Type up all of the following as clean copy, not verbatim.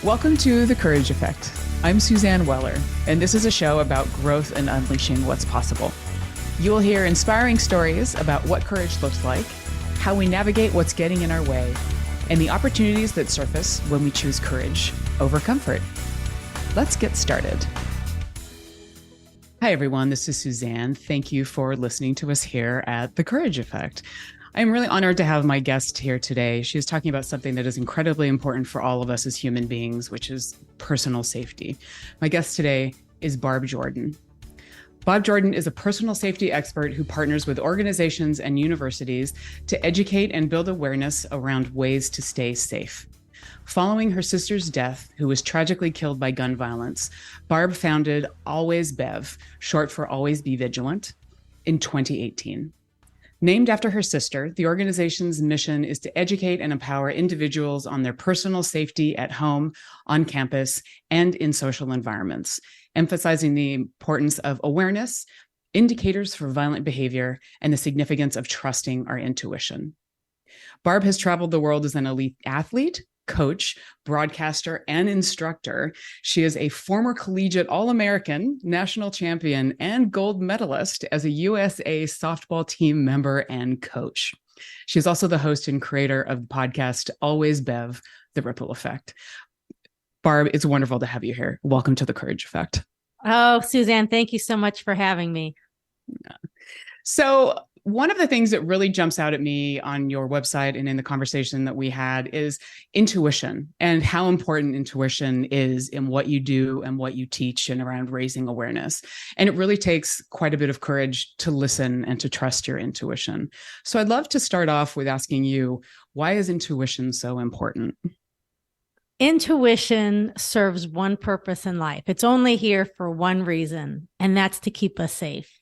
Welcome to The Courage Effect. I'm Suzanne Weller, and this is a show about growth and unleashing what's possible. You'll hear inspiring stories about what courage looks like, how we navigate what's getting in our way, and the opportunities that surface when we choose courage over comfort. Let's get started. Hi, everyone. This is Suzanne. Thank you for listening to us here at The Courage Effect. I'm really honored to have my guest here today. She is talking about something that is incredibly important for all of us as human beings, which is personal safety. My guest today is Barb Jordan. Barb Jordan is a personal safety expert who partners with organizations and universities to educate and build awareness around ways to stay safe. Following her sister's death, who was tragically killed by gun violence, Barb founded Always Bev, short for Always Be Vigilant, in 2018. Named after her sister, the organization's mission is to educate and empower individuals on their personal safety at home, on campus, and in social environments, emphasizing the importance of awareness, indicators for violent behavior, and the significance of trusting our intuition. Barb has traveled the world as an elite athlete, coach, broadcaster, and instructor. She is a former collegiate All-American, national champion, and gold medalist as a USA softball team member and coach. She's also the host and creator of the podcast Always Bev, The Ripple Effect. Barb, it's wonderful to have you here. Welcome to The Courage Effect. Oh, Suzanne, thank you so much for having me. So, one of the things that really jumps out at me on your website and in the conversation that we had is intuition and how important intuition is in what you do and what you teach and around raising awareness. And it really takes quite a bit of courage to listen and to trust your intuition. So I'd love to start off with asking you, why is intuition so important? Intuition serves one purpose in life. It's only here for one reason, and that's to keep us safe.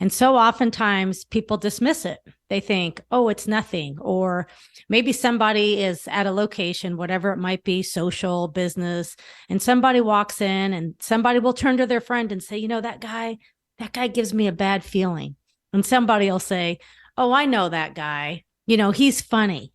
And so oftentimes people dismiss it. They think, oh, it's nothing. Or maybe somebody is at a location, whatever it might be, social, business, and somebody walks in and somebody will turn to their friend and say, you know, that guy gives me a bad feeling. And somebody will say, oh, I know that guy. You know, he's funny.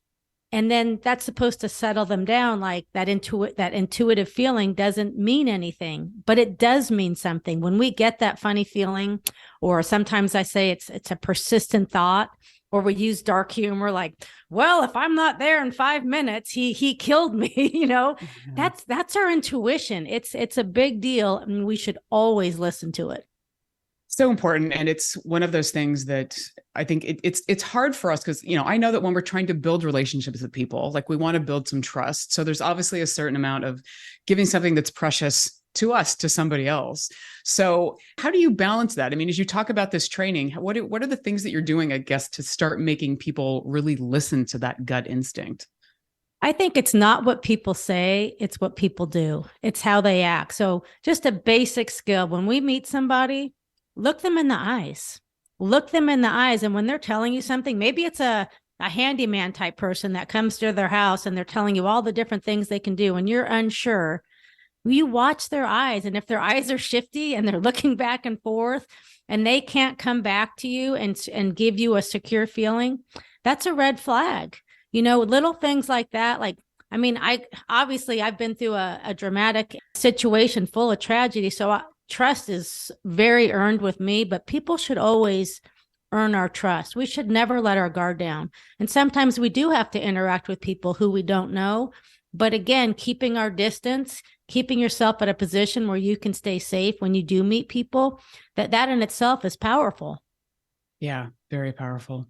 And then that's supposed to settle them down, like that intuitive feeling doesn't mean anything, but it does mean something. When we get that funny feeling, or sometimes I say it's a persistent thought, or we use dark humor, like, well, if I'm not there in 5 minutes, he killed me. You know, that's our intuition. It's a big deal, and we should always listen to it. So important. And it's one of those things that I think it's hard for us because, you know, I know that when we're trying to build relationships with people, like we want to build some trust. So there's obviously a certain amount of giving something that's precious to us, to somebody else. So how do you balance that? I mean, as you talk about this training, what are the things that you're doing, I guess, to start making people really listen to that gut instinct? I think it's not what people say, it's what people do. It's how they act. So just a basic skill. When we meet somebody, look them in the eyes. Look them in the eyes. And when they're telling you something, maybe it's a handyman type person that comes to their house and they're telling you all the different things they can do and you're unsure, you watch their eyes. And if their eyes are shifty and they're looking back and forth and they can't come back to you and give you a secure feeling, that's a red flag. You know, little things like that. Like, I mean, I've been through a dramatic situation full of tragedy. So trust is very earned with me, but people should always earn our trust. We should never let our guard down. And sometimes we do have to interact with people who we don't know. But again, keeping our distance, keeping yourself at a position where you can stay safe when you do meet people, that in itself is powerful. Yeah, very powerful.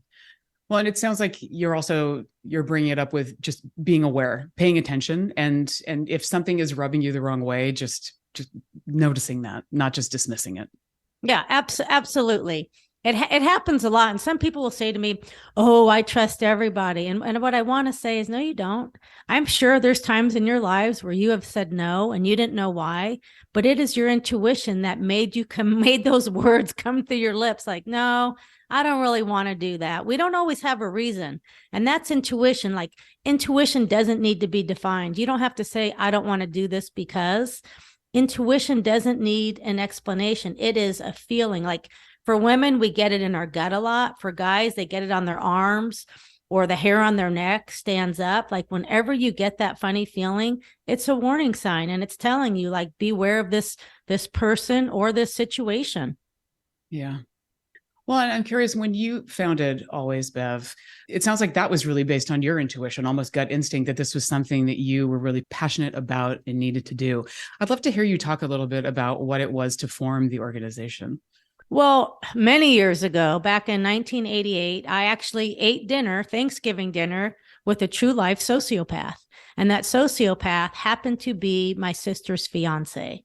Well, and it sounds like you're bringing it up with just being aware, paying attention. And if something is rubbing you the wrong way, just noticing that, not just dismissing it. Yeah, absolutely. It happens a lot. And some people will say to me, oh, I trust everybody. And what I want to say is, no, you don't. I'm sure there's times in your lives where you have said no and you didn't know why, but it is your intuition that made those words come through your lips. Like, no, I don't really want to do that. We don't always have a reason. And that's intuition. Like, intuition doesn't need to be defined. You don't have to say, I don't want to do this because. Intuition doesn't need an explanation. It is a feeling. Like, for women, we get it in our gut a lot. For guys, they get it on their arms. or the hair on their neck stands up. Like whenever you get that funny feeling, it's a warning sign, and it's telling you like, beware of this person or this situation. Yeah. Well, and I'm curious, when you founded Always Bev, it sounds like that was really based on your intuition, almost gut instinct, that this was something that you were really passionate about and needed to do. I'd love to hear you talk a little bit about what it was to form the organization. Well, many years ago, back in 1988, I actually ate dinner, Thanksgiving dinner, with a true life sociopath. And that sociopath happened to be my sister's fiance.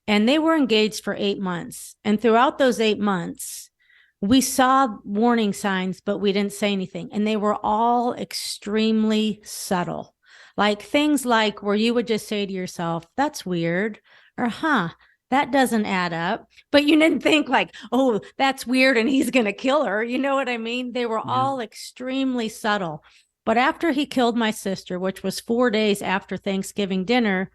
And they were engaged for 8 months. And throughout those 8 months, we saw warning signs, but we didn't say anything. And they were all extremely subtle. Like things like where you would just say to yourself, that's weird, or that doesn't add up. But you didn't think like, oh, that's weird and he's going to kill her. You know what I mean? They were all extremely subtle. But after he killed my sister, which was 4 days after Thanksgiving dinner,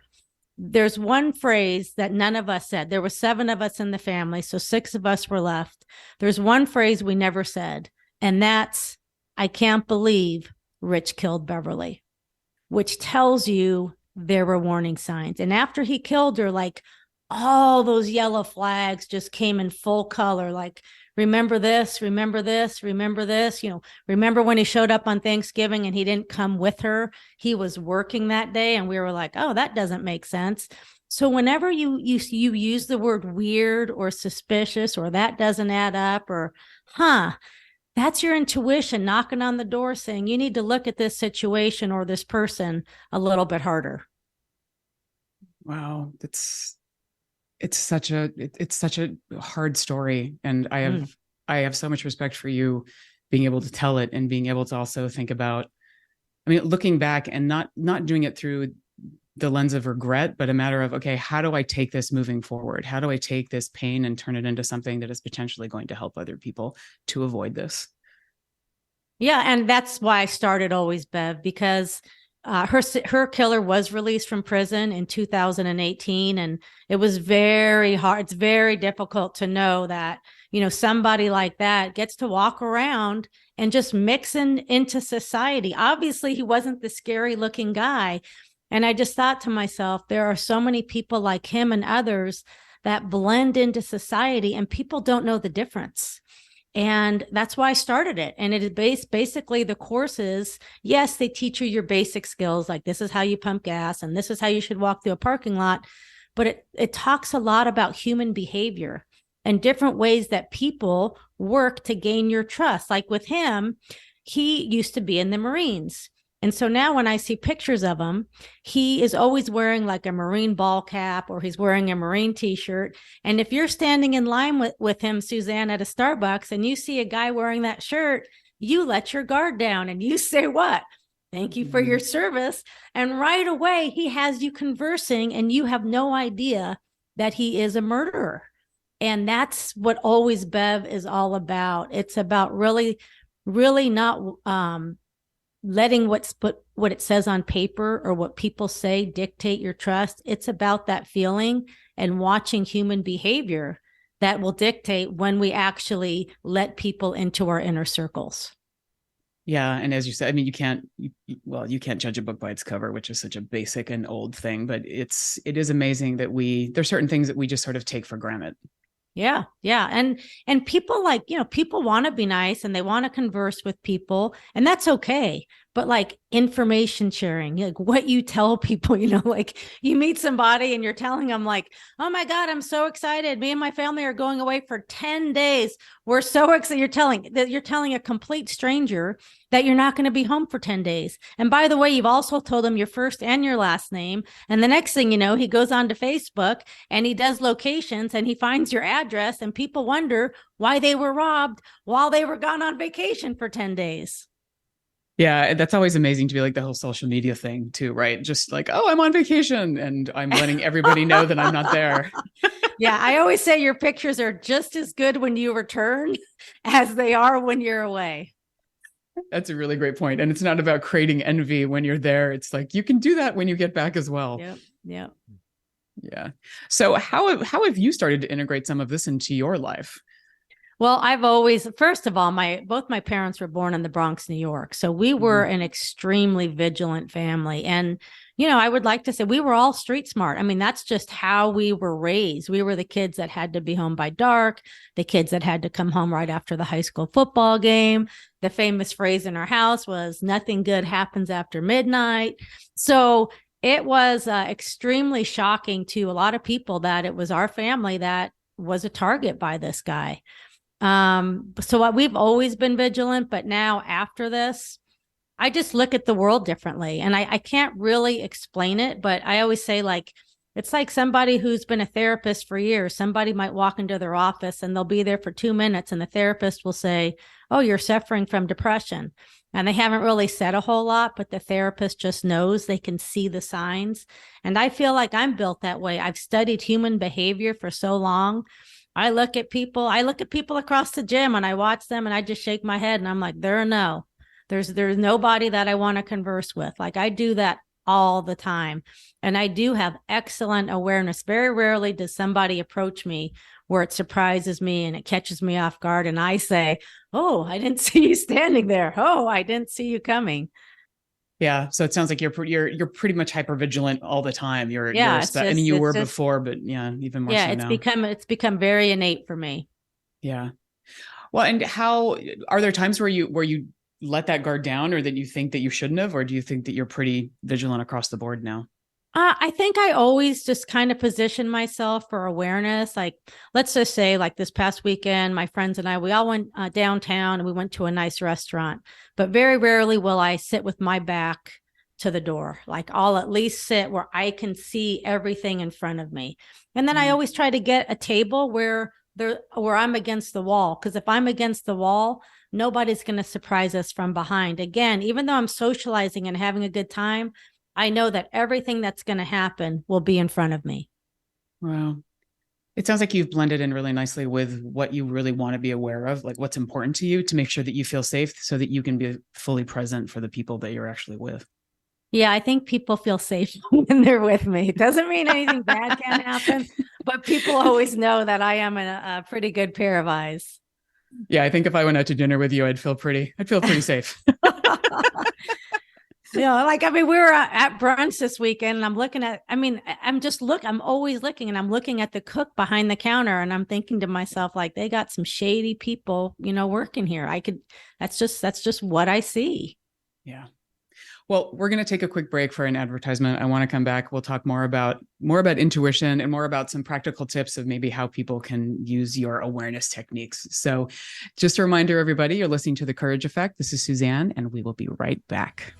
there's one phrase that none of us said. There were 7 of us in the family, so 6 of us were left. There's one phrase we never said, and that's, I can't believe Rich killed Beverly, which tells you there were warning signs. And after he killed her, like all those yellow flags just came in full color, like, remember this, remember this, remember this. Remember when he showed up on Thanksgiving and he didn't come with her? He was working that day, and we were like, oh, that doesn't make sense. So whenever you use the word weird or suspicious, or that doesn't add up, or that's your intuition knocking on the door saying you need to look at this situation or this person a little bit harder. Wow, it's such a hard story, and I have so much respect for you being able to tell it, and being able to also think about, I mean, looking back and not doing it through the lens of regret, but a matter of, okay, how do I take this moving forward? How do I take this pain and turn it into something that is potentially going to help other people to avoid this? Yeah, and that's why I started Always Bev, because her killer was released from prison in 2018, and it was very hard. It's very difficult to know that, somebody like that gets to walk around and just mixing into society. Obviously, he wasn't the scary looking guy. And I just thought to myself, there are so many people like him and others that blend into society, and people don't know the difference. And that's why I started it. And it is basically the courses. Yes, they teach you your basic skills, like this is how you pump gas and this is how you should walk through a parking lot. But it talks a lot about human behavior and different ways that people work to gain your trust. Like with him, he used to be in the Marines. And so now when I see pictures of him, he is always wearing like a Marine ball cap, or he's wearing a Marine t-shirt. And if you're standing in line with him, Suzanne, at a Starbucks, and you see a guy wearing that shirt, you let your guard down and you say what? Thank you for your service. And right away, he has you conversing, and you have no idea that he is a murderer. And that's what Always Bev is all about. It's about really, really not letting what it says on paper or what people say dictate your trust. It's about that feeling and watching human behavior that will dictate when we actually let people into our inner circles. Yeah, and as you said, I mean, you can't judge a book by its cover, which is such a basic and old thing, but it is amazing that there's certain things that we just sort of take for granted. Yeah. Yeah. And people people want to be nice and they want to converse with people, and that's okay. But like information sharing, like what you tell people, like you meet somebody and you're telling them like, oh my God, I'm so excited. Me and my family are going away for 10 days. We're so excited. You're telling a complete stranger that you're not going to be home for 10 days. And by the way, you've also told him your first and your last name. And the next thing you know, he goes on to Facebook and he does locations and he finds your address, and people wonder why they were robbed while they were gone on vacation for 10 days. Yeah, that's always amazing to be like the whole social media thing too, right? Just like, oh, I'm on vacation and I'm letting everybody know that I'm not there. Yeah, I always say your pictures are just as good when you return as they are when you're away. That's a really great point. And it's not about creating envy when you're there. It's like you can do that when you get back as well. Yep. Yep. Yeah. So how have you started to integrate some of this into your life? Well, first of all, both my parents were born in the Bronx, New York. So we were an extremely vigilant family. And, I would like to say we were all street smart. I mean, that's just how we were raised. We were the kids that had to be home by dark, the kids that had to come home right after the high school football game. The famous phrase in our house was nothing good happens after midnight. So it was extremely shocking to a lot of people that it was our family that was a target by this guy. So we've always been vigilant, but now after this, I just look at the world differently, and I can't really explain it, but I always say, like, it's like somebody who's been a therapist for years. Somebody might walk into their office and they'll be there for 2 minutes and the therapist will say, "Oh, you're suffering from depression." And they haven't really said a whole lot, but the therapist just knows, they can see the signs. And I feel like I'm built that way. I've studied human behavior for so long. I look at people across the gym and I watch them and I just shake my head and I'm like, there's nobody that I want to converse with. Like, I do that all the time. And I do have excellent awareness. Very rarely does somebody approach me where it surprises me and it catches me off guard. And I say, "Oh, I didn't see you standing there. Oh, I didn't see you coming." Yeah. So it sounds like you're pretty much hypervigilant all the time. You were before, but yeah, even more so now. It's become very innate for me. Yeah. Well, and how are there times where you let that guard down, or that you think that you shouldn't have, or do you think that you're pretty vigilant across the board now? I think I always just kind of position myself for awareness. Like, let's just say, like this past weekend, my friends and we all went downtown and we went to a nice restaurant, but very rarely will I sit with my back to the door. Like, I'll at least sit where I can see everything in front of me. And then I always try to get a table where I'm against the wall. Because if I'm against the wall, nobody's going to surprise us from behind. Again, even though I'm socializing and having a good time, I know that everything that's going to happen will be in front of me. Wow. It sounds like you've blended in really nicely with what you really want to be aware of, like what's important to you, to make sure that you feel safe so that you can be fully present for the people that you're actually with. Yeah, I think people feel safe when they're with me. It doesn't mean anything bad can happen, but people always know that I am a pretty good pair of eyes. Yeah, I think if I went out to dinner with you, I'd feel pretty safe. We were at brunch this weekend and I'm always looking and I'm looking at the cook behind the counter and I'm thinking to myself, like, they got some shady people, working here. That's just what I see. Yeah. Well, we're going to take a quick break for an advertisement. I want to come back. We'll talk more about intuition and more about some practical tips of maybe how people can use your awareness techniques. So just a reminder, everybody, you're listening to The Courage Effect. This is Suzanne, and we will be right back.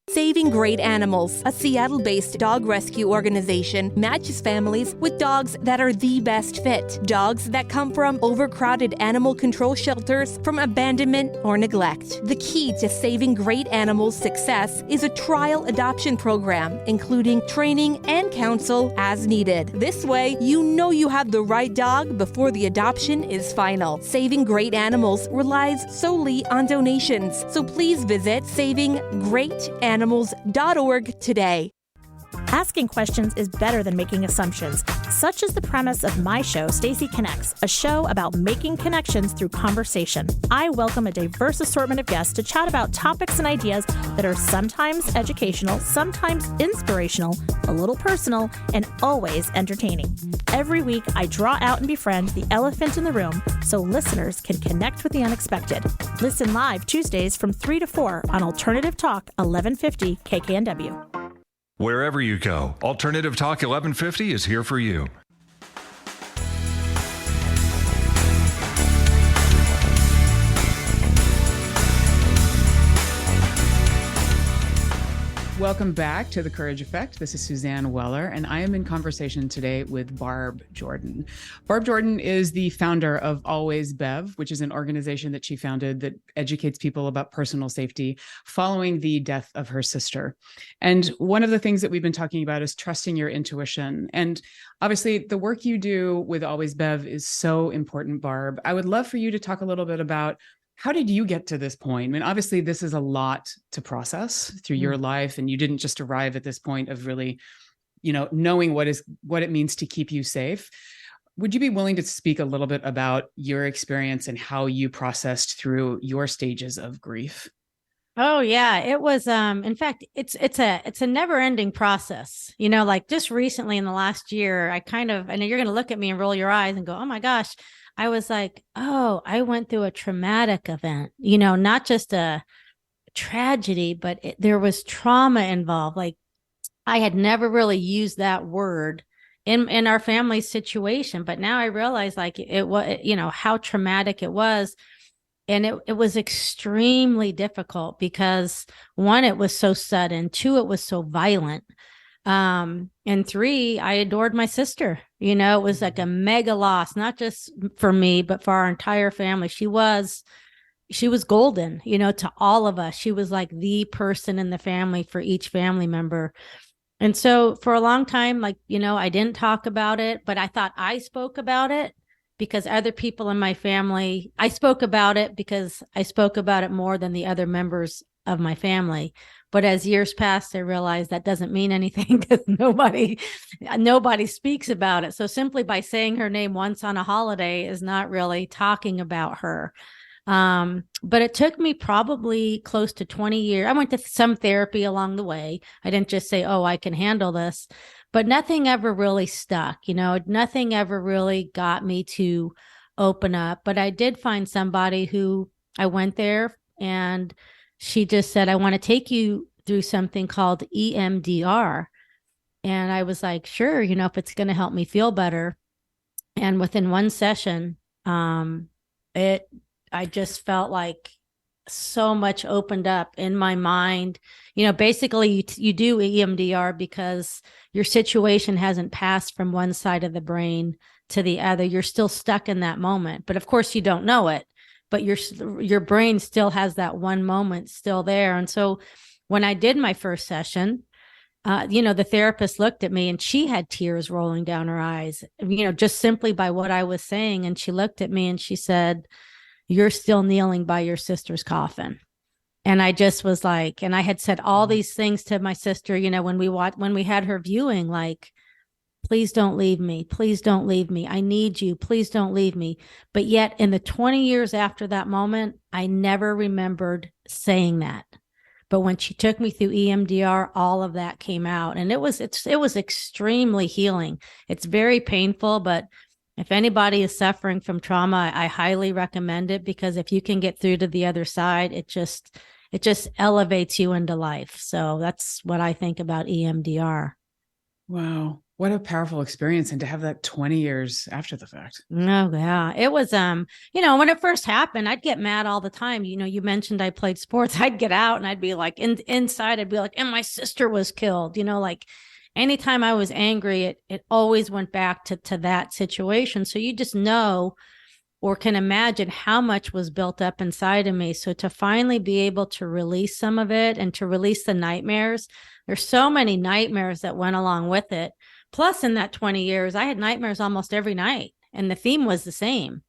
Saving Great Animals, a Seattle-based dog rescue organization, matches families with dogs that are the best fit. Dogs that come from overcrowded animal control shelters, from abandonment or neglect. The key to Saving Great Animals' success is a trial adoption program, including training and counsel as needed. This way, you know you have the right dog before the adoption is final. Saving Great Animals relies solely on donations, so please visit savinggreatanimals.org today. Asking questions is better than making assumptions. Such is the premise of my show, Stacy Connects, a show about making connections through conversation. I welcome a diverse assortment of guests to chat about topics and ideas that are sometimes educational, sometimes inspirational, a little personal, and always entertaining. Every week, I draw out and befriend the elephant in the room so listeners can connect with the unexpected. Listen live Tuesdays from 3 to 4 on Alternative Talk 1150 KKNW. Wherever you go, Alternative Talk 1150 is here for you. Welcome back to The Courage Effect. This is Suzanne Weller, and I am in conversation today with Barb Jordan. Barb Jordan is the founder of Always Bev, which is an organization that she founded that educates people about personal safety following the death of her sister. And one of the things that we've been talking about is trusting your intuition. And obviously, the work you do with Always Bev is so important, Barb. I would love for you to talk a little bit about How did you get to this point? I mean, obviously this is a lot to process through your life, and you didn't just arrive at this point of really, knowing what it means to keep you safe. Would you be willing to speak a little bit about your experience and how you processed through your stages of grief? Oh yeah, it was in fact it's a never-ending process. Like just recently in the last year, I know you're going to look at me and roll your eyes and go, "Oh my gosh." I was like, "Oh, I went through a traumatic event." Not just a tragedy, but there was trauma involved. Like I had never really used that word in our family situation, but now I realize like it was, how traumatic it was. And it was extremely difficult because one, it was so sudden. Two, it was so violent. And three, I adored my sister. It was like a mega loss, not just for me, but for our entire family. She was golden, to all of us. She was like the person in the family for each family member. And so for a long time, like, I didn't talk about it, but I thought I spoke about it because other people in my family, I spoke about it because I spoke about it more than the other members of my family. But as years passed, I realized that doesn't mean anything because nobody speaks about it. So simply by saying her name once on a holiday is not really talking about her. But it took me probably close to 20 years. I went to some therapy along the way. I didn't just say, "Oh, I can handle this," but nothing ever really stuck. Nothing ever really got me to open up. But I did find somebody who I went there and she just said, "I want to take you through something called EMDR." And I was like, "Sure, if it's going to help me feel better." And within one session, I just felt like so much opened up in my mind. Basically you do EMDR because your situation hasn't passed from one side of the brain to the other. You're still stuck in that moment, but of course you don't know it, but your brain still has that one moment still there. And so when I did my first session, the therapist looked at me and she had tears rolling down her eyes, just simply by what I was saying. And she looked at me and she said, "You're still kneeling by your sister's coffin." And I just was like, and I had said all these things to my sister, when we had her viewing, like, "Please don't leave me. Please don't leave me. I need you. Please don't leave me." But yet in the 20 years after that moment, I never remembered saying that. But when she took me through EMDR, all of that came out, and it was extremely healing. It's very painful, but if anybody is suffering from trauma, I highly recommend it because if you can get through to the other side, it just elevates you into life. So that's what I think about EMDR. Wow. What a powerful experience. And to have that 20 years after the fact. Oh, yeah. It was, when it first happened, I'd get mad all the time. You mentioned I played sports. I'd get out and I'd be like inside, I'd be like, and my sister was killed, like anytime I was angry, it always went back to that situation. So you just know or can imagine how much was built up inside of me. So to finally be able to release some of it and to release the nightmares, there's so many nightmares that went along with it. Plus in that 20 years, I had nightmares almost every night. And the theme was the same,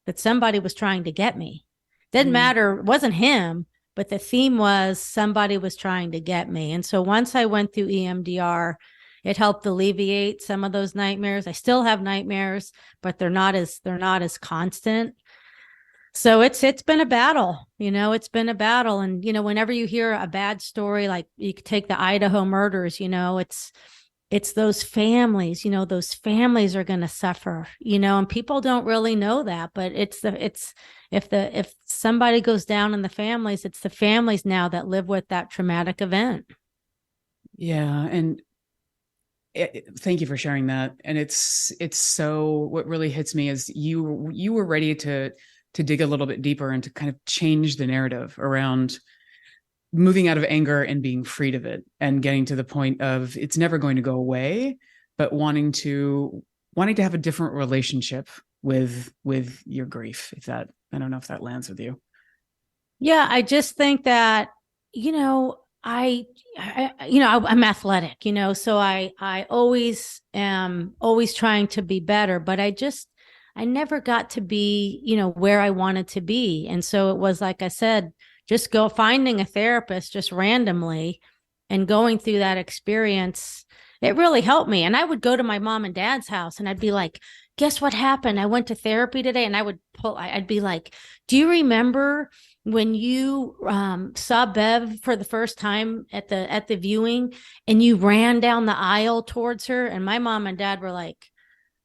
that somebody was trying to get me. Didn't matter. It wasn't him. But the theme was somebody was trying to get me. And so once I went through EMDR, it helped alleviate some of those nightmares. I still have nightmares, but they're not as constant. So it's been a battle, it's been a battle. And, whenever you hear a bad story, like you could take the Idaho murders, it's those families, those families are going to suffer, and people don't really know that, but if somebody goes down in the families, it's the families now that live with that traumatic event. Yeah. And thank you for sharing that. And it's so, what really hits me is you were ready to dig a little bit deeper and to kind of change the narrative around moving out of anger and being freed of it and getting to the point of it's never going to go away, but wanting to have a different relationship with your grief. I don't know if that lands with you. Yeah. I just think that, I'm athletic, so I always am trying to be better, but I never got to be, where I wanted to be. And so it was, like I said, just go finding a therapist just randomly and going through that experience. It really helped me. And I would go to my mom and dad's house and I'd be like, guess what happened? I went to therapy today. And I'd be like, do you remember when you saw Bev for the first time at the viewing and you ran down the aisle towards her? And my mom and dad were like,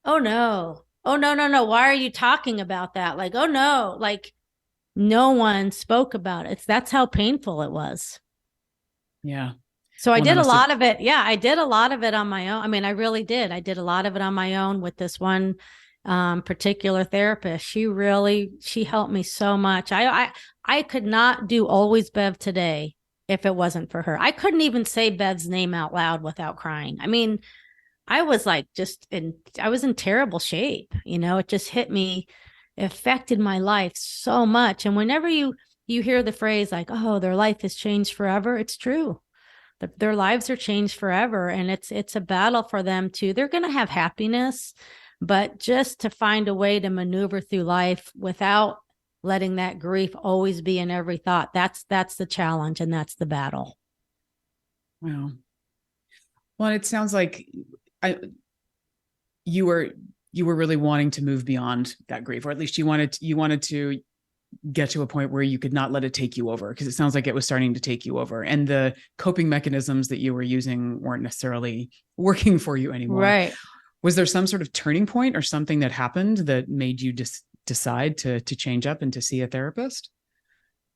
oh no. Oh no, no, no. Why are you talking about that? Like, oh no, like no one spoke about it. That's how painful it was. Yeah. So I did a lot of it. Yeah, I did a lot of it on my own. I mean, I really did. I did a lot of it on my own with this one particular therapist. She helped me so much. I could not do Always Bev today if it wasn't for her. I couldn't even say Bev's name out loud without crying. I mean, I was like I was in terrible shape. It just hit me, affected my life so much. And whenever you hear the phrase like, oh, their life has changed forever, it's true. Their lives are changed forever. And it's a battle for them too. They're going to have happiness, but just to find a way to maneuver through life without letting that grief always be in every thought. That's the challenge, and that's the battle. Wow. Well, it sounds like you were really wanting to move beyond that grief, or at least you wanted to get to a point where you could not let it take you over, because it sounds like it was starting to take you over, and the coping mechanisms that you were using weren't necessarily working for you anymore. Right. Was there some sort of turning point or something that happened that made you decide to change up and to see a therapist?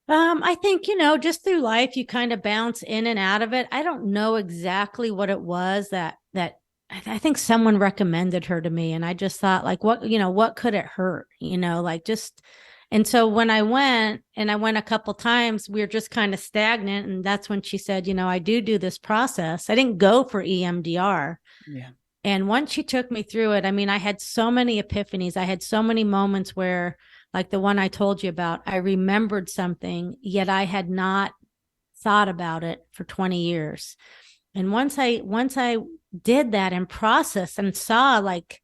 I think, just through life, you kind of bounce in and out of it. I don't know exactly what it was that I think someone recommended her to me. And I just thought, like, what could it hurt? And so when I went a couple times, we were just kind of stagnant. And that's when she said, I do this process. I didn't go for EMDR. Yeah. And once she took me through it, I mean, I had so many epiphanies. I had so many moments where, like the one I told you about, I remembered something, yet I had not thought about it for 20 years. And once I did that and processed and saw like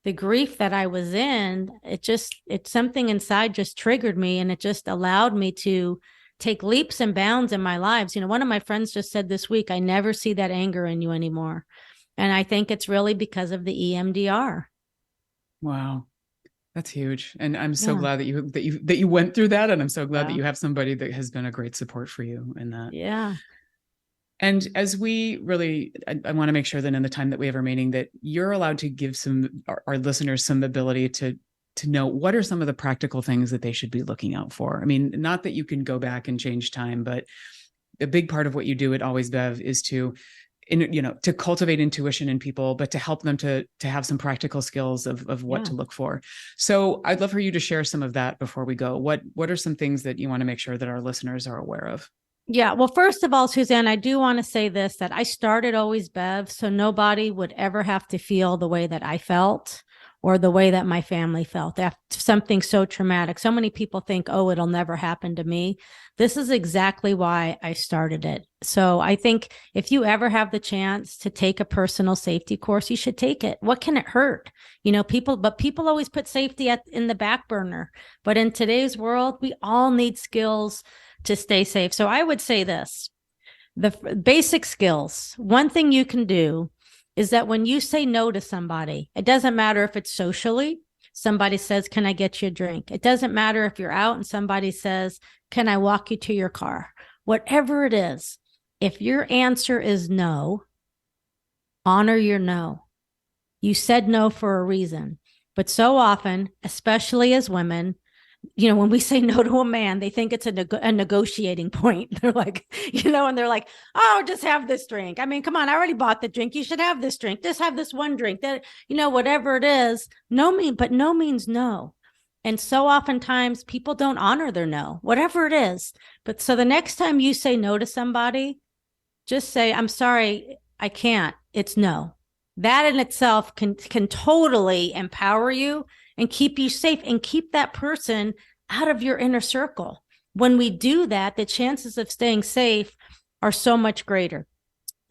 the grief that I was in, it's something inside just triggered me, and it just allowed me to take leaps and bounds in my lives. One of my friends just said this week, I never see that anger in you anymore. And I think it's really because of the EMDR. Wow. That's huge. And I'm so glad that you went through that. And I'm so glad that you have somebody that has been a great support for you in that. Yeah. And as we really, I want to make sure that in the time that we have remaining, that you're allowed to give our listeners some ability to know what are some of the practical things that they should be looking out for. I mean, not that you can go back and change time, but a big part of what you do at Always Bev is to cultivate intuition in people, but to help them to have some practical skills of what to look for. So I'd love for you to share some of that before we go. What are some things that you want to make sure that our listeners are aware of? Yeah. Well, first of all, Suzanne, I do want to say this, that I started Always Bev so nobody would ever have to feel the way that I felt or the way that my family felt after something so traumatic. So many people think, oh, it'll never happen to me. This is exactly why I started it. So I think if you ever have the chance to take a personal safety course, you should take it. What can it hurt? People always put safety in the back burner. But in today's world, we all need skills to stay safe. So I would say this, the basic skills. One thing you can do is that when you say no to somebody, it doesn't matter if it's socially, somebody says, can I get you a drink? It doesn't matter if you're out and somebody says, can I walk you to your car? Whatever it is, if your answer is no, honor your no. You said no for a reason. But so often, especially as women, when we say no to a man, they think it's a negotiating point. They're like, and they're like, oh, just have this drink. I mean, come on, I already bought the drink. You should have this drink. Just have this one drink. That, whatever it is, no means no. And so oftentimes people don't honor their no, whatever it is. But so the next time you say no to somebody, just say, I'm sorry, I can't. It's no. That in itself can totally empower you and keep you safe and keep that person out of your inner circle. When we do that, the chances of staying safe are so much greater.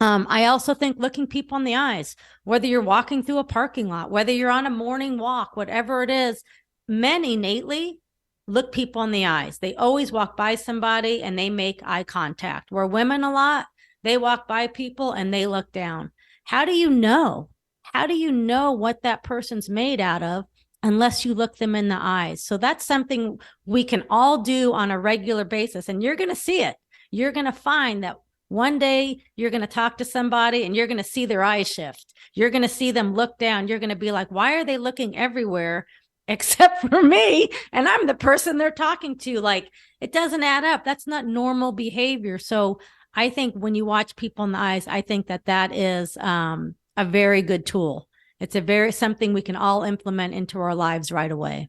I also think looking people in the eyes, whether you're walking through a parking lot, whether you're on a morning walk, whatever it is, men innately look people in the eyes. They always walk by somebody and they make eye contact. Where women a lot, they walk by people and they look down. How do you know? How do you know what that person's made out of unless you look them in the eyes? So that's something we can all do on a regular basis. And you're going to see it. You're going to find that one day you're going to talk to somebody and you're going to see their eyes shift. You're going to see them look down. You're going to be like, why are they looking everywhere except for me? And I'm the person they're talking to. Like, it doesn't add up. That's not normal behavior. So I think when you watch people in the eyes, I think that is a very good tool. It's something we can all implement into our lives right away.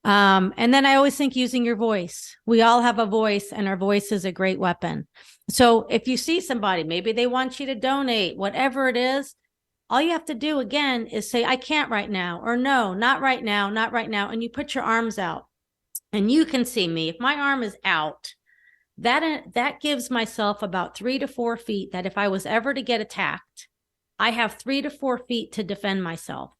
And then I always think using your voice. We all have a voice, and our voice is a great weapon. So if you see somebody, maybe they want you to donate, whatever it is, all you have to do again is say, I can't right now, or no, not right now, not right now. And you put your arms out and you can see me. If my arm is out, that gives myself about 3 to 4 feet that if I was ever to get attacked, I have 3 to 4 feet to defend myself.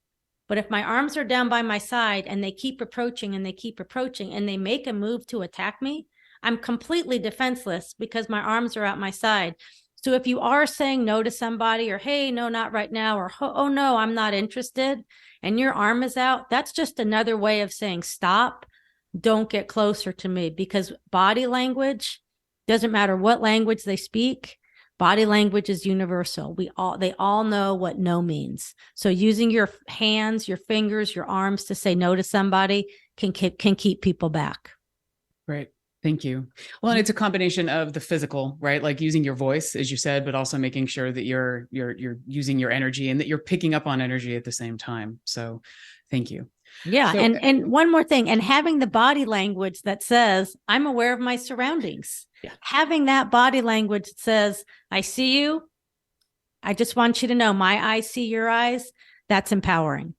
But if my arms are down by my side and they keep approaching and they keep approaching and they make a move to attack me, I'm completely defenseless because my arms are at my side. So if you are saying no to somebody, or, hey, no, not right now, or, oh, no, I'm not interested, and your arm is out, that's just another way of saying stop, don't get closer to me. Because body language, doesn't matter what language they speak, body language is universal. They all know what no means. So using your hands, your fingers, your arms to say no to somebody can keep people back. Great. Thank you. Well, and it's a combination of the physical, right? Like using your voice, as you said, but also making sure that you're using your energy and that you're picking up on energy at the same time. So thank you. Yeah. So, and one more thing, and having the body language that says, I'm aware of my surroundings. Yeah. Having that body language that says, I see you. I just want you to know my eyes see your eyes. That's empowering.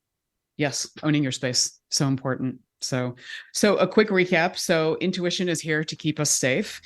Yes. Owning your space. So important. So a quick recap. So intuition is here to keep us safe.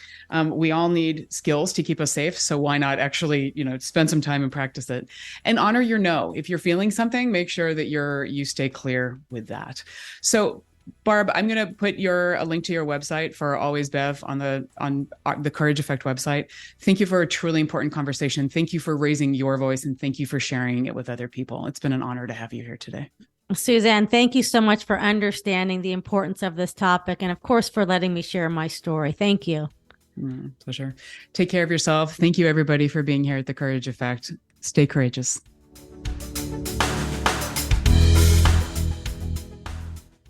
We all need skills to keep us safe. So why not actually, spend some time and practice it, and honor your no. If you're feeling something, make sure that you stay clear with that. So Barb, I'm going to put a link to your website for Always Bev on the Courage Effect website. Thank you for a truly important conversation. Thank you for raising your voice, and thank you for sharing it with other people. It's been an honor to have you here today. Suzanne, thank you so much for understanding the importance of this topic, and of course for letting me share my story. Thank you. Pleasure. Take care of yourself. Thank you, everybody, for being here at the Courage Effect. Stay courageous.